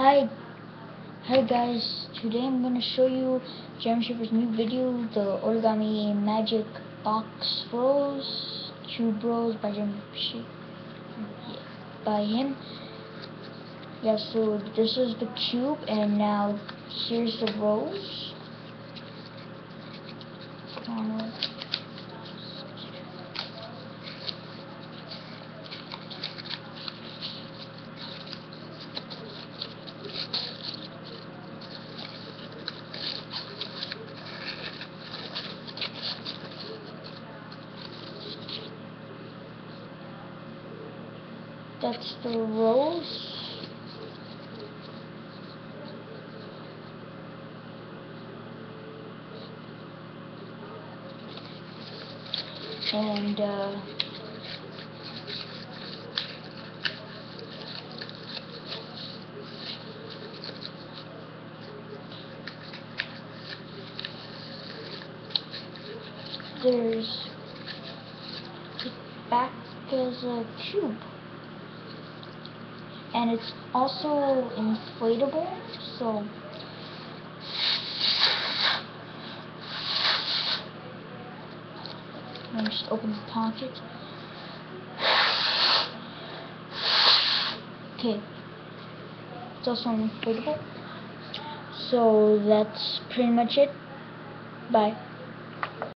Hi, hi guys. Today I'm gonna show you Gemshiver's new video, the Origami Magic Box Bros, Cube Bros by by him. Yeah, so this is the cube, and now here's the rows. That's the rows. And there's the back as a cube, and it's also inflatable, so let me just open the pocket. Okay, it's also inflatable. So that's pretty much it. Bye.